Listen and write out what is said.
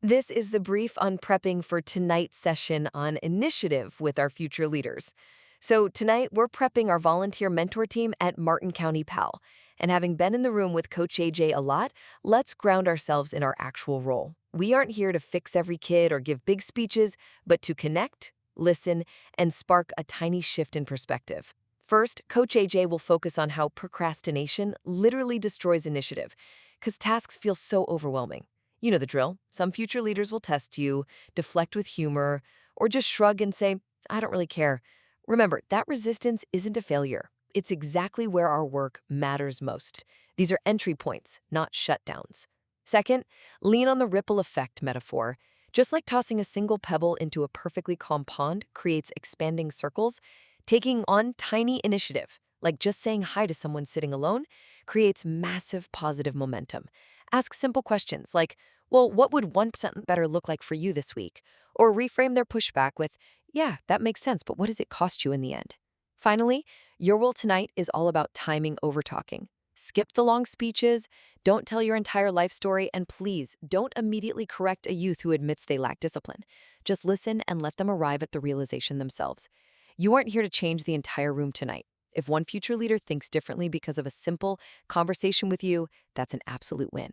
This is the brief on prepping for tonight's session on initiative with our future leaders. So, tonight we're prepping our volunteer mentor team at Martin County PAL. And having been in the room with Coach AJ a lot, let's ground ourselves in our actual role. We aren't here to fix every kid or give big speeches, but to connect, listen, and spark a tiny shift in perspective. First, Coach AJ will focus on how procrastination literally destroys initiative, because tasks feel so overwhelming. You know the drill. Some future leaders will test you, deflect with humor, or just shrug and say, I don't really care. Remember, that resistance isn't a failure. It's exactly where our work matters most. These are entry points, not shutdowns. Second, lean on the ripple effect metaphor. Just like tossing a single pebble into a perfectly calm pond creates expanding circles, taking on tiny initiative, like just saying hi to someone sitting alone, creates massive positive momentum. Ask simple questions like, well, what would 1% better look like for you this week? Or reframe their pushback with, yeah, that makes sense, but what does it cost you in the end? Finally, your role tonight is all about timing over talking. Skip the long speeches, don't tell your entire life story, and please don't immediately correct a youth who admits they lack discipline. Just listen and let them arrive at the realization themselves. You aren't here to change the entire room tonight. If one future leader thinks differently because of a simple conversation with you, that's an absolute win.